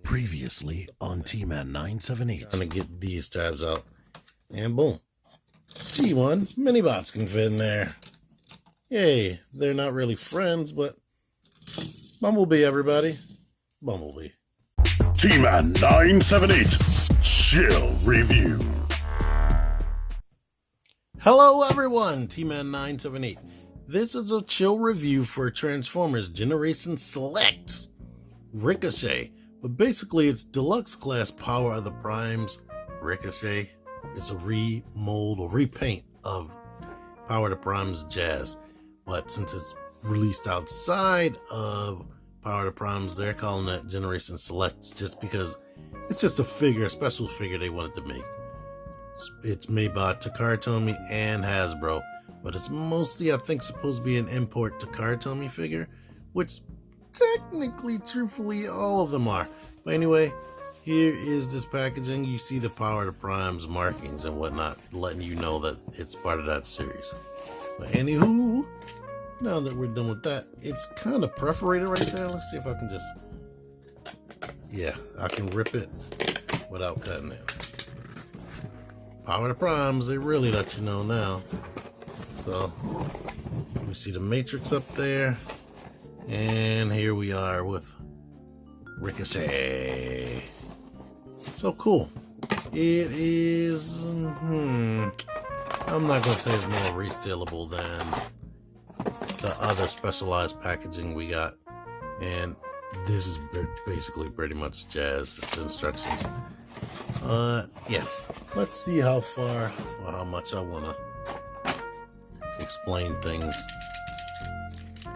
Previously on T-Man 978. Trying to get these tabs out, and boom. G1 mini-bots can fit in there. Yay, they're not really friends, but Bumblebee, everybody. Bumblebee. T-Man 978 Chill Review. Hello, everyone. T-Man 978. This is a chill review for Transformers Generation Select Ricochet. But basically, it's deluxe class Power of the Primes Ricochet. It's a remold or repaint of Power of the Primes Jazz. But since it's released outside of Power of the Primes, they're calling it Generation Select just because it's just a figure, a special figure they wanted to make. It's made by Takara Tomy and Hasbro, but it's mostly, I think, supposed to be an import Takara Tomy figure, which technically, truthfully, all of them are. But anyway, here is this packaging. You see the Power of the Primes markings and whatnot, letting you know that it's part of that series. But anywho, now that we're done with that, it's kind of perforated right there. Let's see if I can just, yeah, I can rip it without cutting it. Power of the Primes, they really let you know now. So, we see the Matrix up there. And here we are with Ricochet. So cool. It is, I'm not going to say it's more resellable than the other specialized packaging we got. And this is basically pretty much Jazz. It's instructions. Yeah. Let's see how far or how much I want to explain things.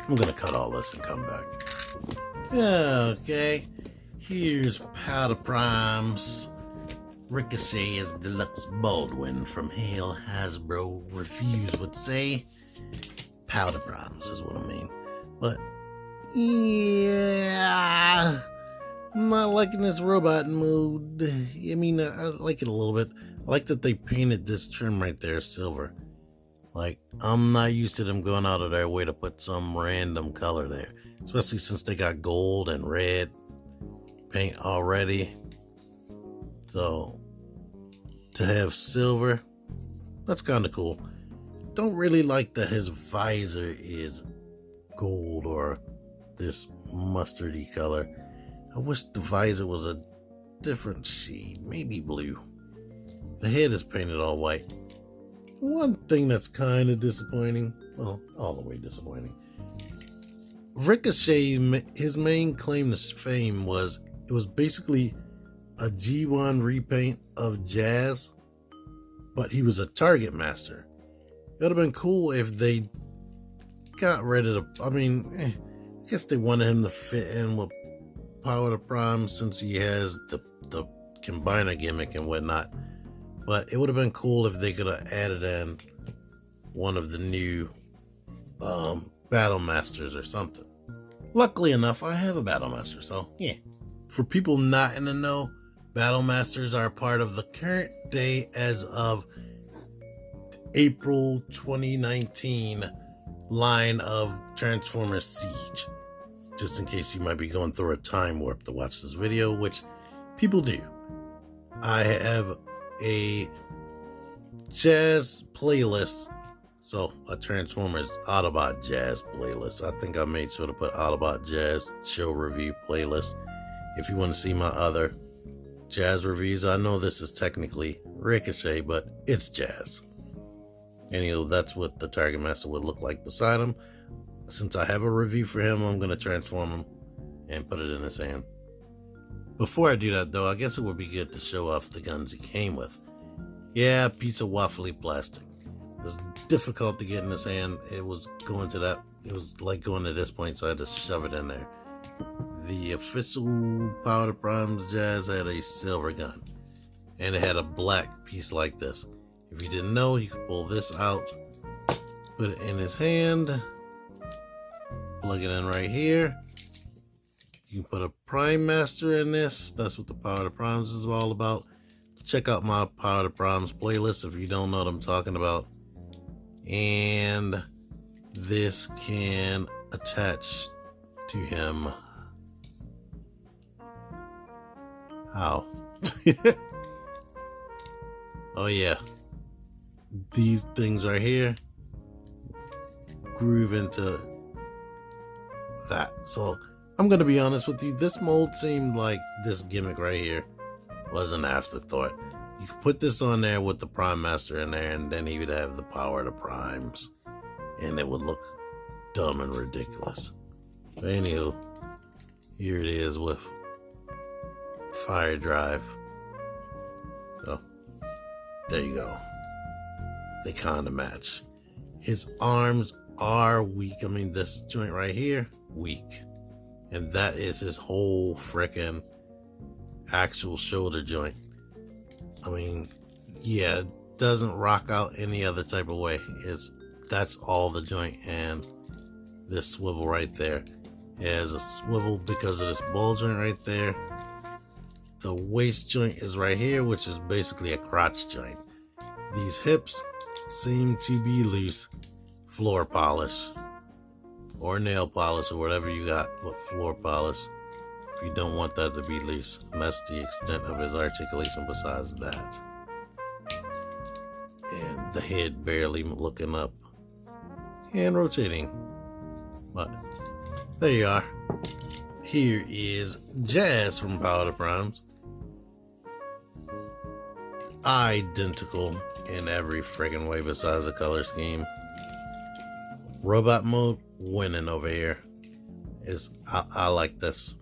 I'm going to cut all this and come back. Okay. Here's Powder Primes. Ricochet is Deluxe Baldwin from Hale Hasbro Reviews would say. Powder Primes is what I mean. But, yeah, I'm not liking this robot mode. I mean, I like it a little bit. I like that they painted this trim right there silver. Like, I'm not used to them going out of their way to put some random color there. Especially since they got gold and red paint already. So, to have silver, that's kind of cool. Don't really like that his visor is gold or this mustardy color. I wish the visor was a different shade, maybe blue. The head is painted all white. One thing that's kind of disappointing, well, all the way disappointing. Ricochet, his main claim to fame was, it was basically a G1 repaint of Jazz, but he was a Target Master. It would have been cool if they got rid of the, I guess they wanted him to fit in with Power of the Prime since he has the combiner gimmick and whatnot. But it would have been cool if they could have added in one of the new Battle Masters or something. Luckily enough, I have a Battle Master, so yeah. For people not in the know, Battle Masters are part of the current day as of April 2019 line of Transformers Siege. Just in case you might be going through a time warp to watch this video, which people do. I have a Jazz playlist, so a Transformers Autobot Jazz playlist. I think I made sure to put Autobot Jazz show review playlist. If you want to see my other Jazz reviews, I know this is technically Ricochet, but it's Jazz. Anyway, that's what the Target Master would look like beside him. Since I have a review for him, I'm going to transform him and put it in his hand. Before I do that, though, I guess it would be good to show off the guns he came with. Yeah, a piece of waffly plastic. It was difficult to get in his hand. It was going to that, it was like going to this point, so I had to shove it in there. The official Power of the Primes Jazz had a silver gun, and it had a black piece like this. If you didn't know, you could pull this out, put it in his hand, plug it in right here. You can put a Prime Master in this. That's what the Power of the Primes is all about. Check out my Power of the Primes playlist if you don't know what I'm talking about. And this can attach to him How? Oh yeah. These things right here groove into that. So I'm gonna be honest with you, this mold seemed like this gimmick right here was an afterthought. You could put this on there with the Prime Master in there, and then he would have the power of the primes, and it would look dumb and ridiculous. But anywho, here it is with Fire Drive. So there you go. They kind of match. His arms are weak. I mean, this joint right here, weak. And that is his whole frickin' actual shoulder joint. I mean, yeah, it doesn't rock out any other type of way. That's all the joint, and this swivel right there. It has a swivel because of this ball joint right there. The waist joint is right here, which is basically a crotch joint. These hips seem to be loose. Floor polish or nail polish or whatever you got, but floor polish if you don't want that to be loose. And that's the extent of his articulation besides that. And the head barely looking up and rotating. But there you are. Here is Jazz from Power to Primes. Identical in every friggin' way besides the color scheme. Robot mode winning over here. I like this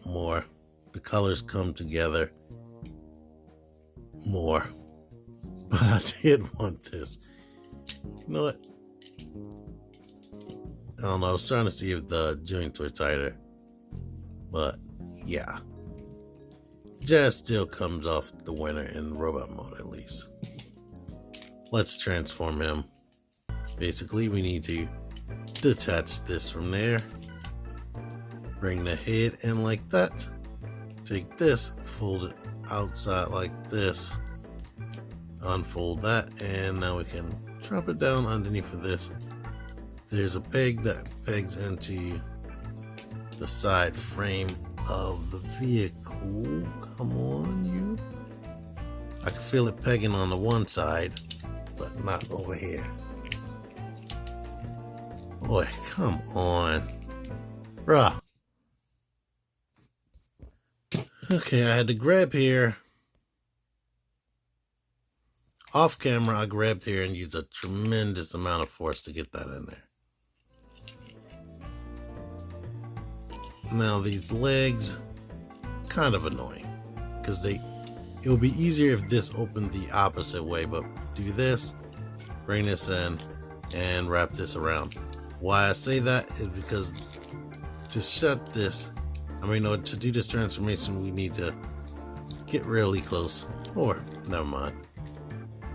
more. The colors come together more. But I did want this. You know what? I don't know. I was trying to see if the joints were tighter. But yeah. Jazz still comes off the winner in robot mode at least. Let's transform him. Basically, we need to detach this from there. Bring the head in like that. Take this, fold it outside like this. Unfold that, and now we can drop it down underneath of this. There's a peg that pegs into the side frame of the vehicle. Come on, you. I can feel it pegging on the one side, but not over here. Boy, come on. Bruh. Okay, I had to grab here. Off camera, I grabbed here and used a tremendous amount of force to get that in there. Now these legs, kind of annoying, because it would be easier if this opened the opposite way, but do this, bring this in, and wrap this around. Why I say that is because to shut this, to do this transformation, we need to get really close, or never mind.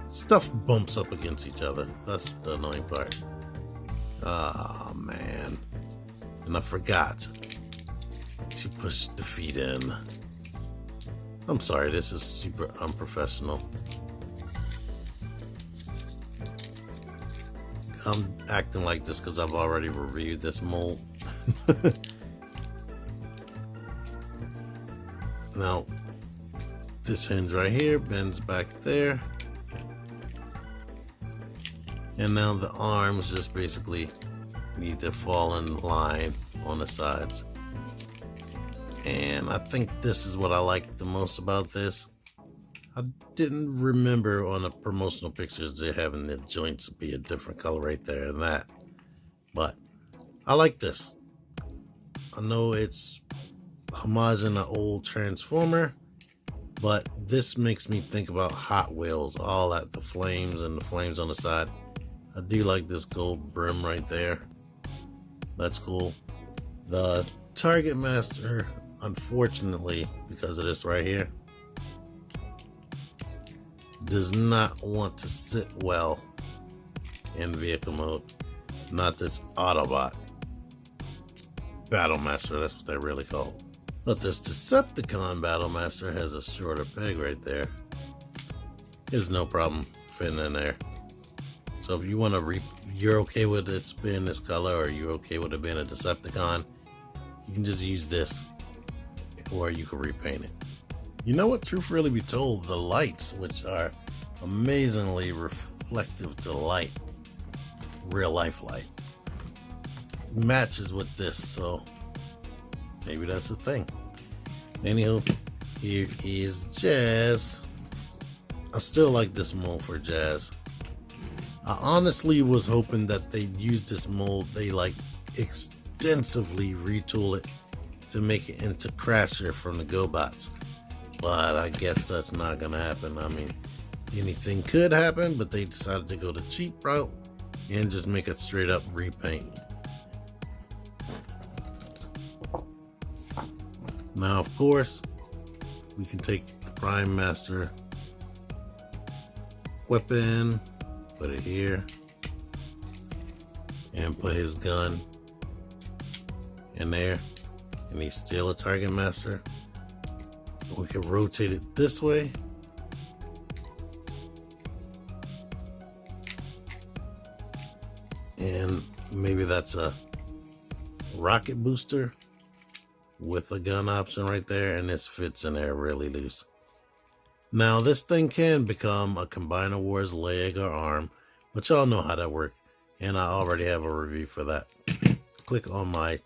Stuff bumps up against each other. That's the annoying part. Ah, man. And I forgot to push the feet in. I'm sorry, this is super unprofessional. I'm acting like this because I've already reviewed this mold. Now, this hinge right here bends back there. And now the arms just basically need to fall in line on the sides. And I think this is what I like the most about this. I didn't remember on the promotional pictures they having the joints be a different color right there and that. But I like this. I know it's homaging an old Transformer, but this makes me think about Hot Wheels, all at the flames and the flames on the side. I do like this gold brim right there. That's cool. The Target Master, unfortunately, because of this right here, does not want to sit well in vehicle mode. Not this Autobot. Battle Master, that's what they're really called. But this Decepticon Battle Master has a shorter peg right there. There's no problem fitting in there. So if you want to you're okay with it being this color, or you're okay with it being a Decepticon, you can just use this, or you can repaint it. You know what? Truth really be told, the lights, which are amazingly reflective to light, real life light, matches with this, so maybe that's a thing. Anywho, here is Jazz. I still like this mold for Jazz. I honestly was hoping that they'd use this mold, they like extensively retool it to make it into Crasher from the GoBots. But I guess that's not gonna happen. I mean, anything could happen, but they decided to go the cheap route and just make it straight up repaint. Now, of course, we can take the Prime Master weapon, put it here, and put his gun in there, and he's still a Target Master. We can rotate it this way. And maybe that's a rocket booster with a gun option right there, and this fits in there really loose. Now this thing can become a Combiner Wars leg or arm, but y'all know how that works, and I already have a review for that. Click on my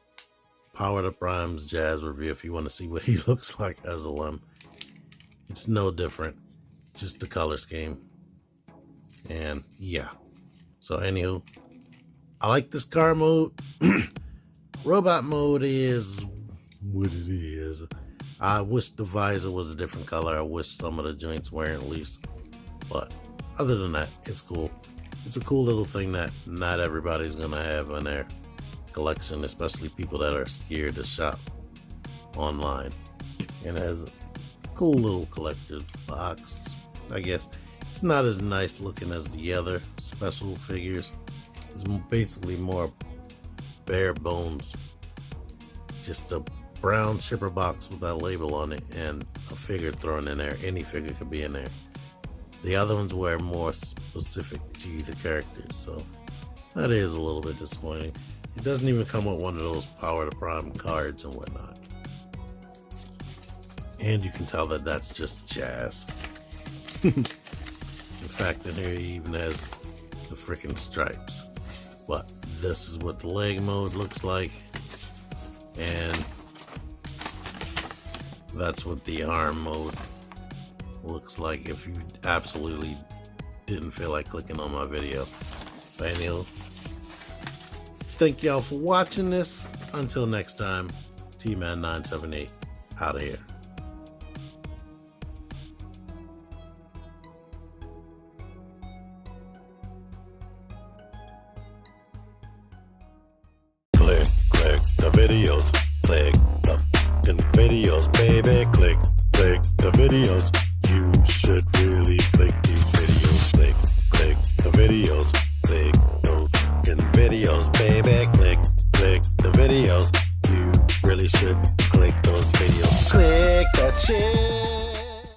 Power to Prime's Jazz review if you want to see what he looks like as a limb. It's no different, just the color scheme. And yeah, so anywho, I like this car mode. Robot mode is what it is. I wish the visor was a different color. I wish some of the joints weren't loose, but other than that, it's cool. It's a cool little thing that not everybody's gonna have in their collection, especially people that are scared to shop online. And it has a cool little collector's box. I guess it's not as nice looking as the other special figures. It's basically more bare bones, just a brown shipper box with that label on it and a figure thrown in there. Any figure could be in there. The other ones were more specific to the characters, so that is a little bit disappointing. It doesn't even come with one of those Power to Prime cards and whatnot. And you can tell that that's just Jazz. In fact, in here he even has the freaking stripes. But this is what the leg mode looks like. And that's what the arm mode looks like if you absolutely didn't feel like clicking on my video. But anyway, thank y'all for watching this. Until next time, T-Man978 out of here. Click the videos. Click the videos, baby. Click the videos. You should really click these videos. Click the videos. Click those videos, baby.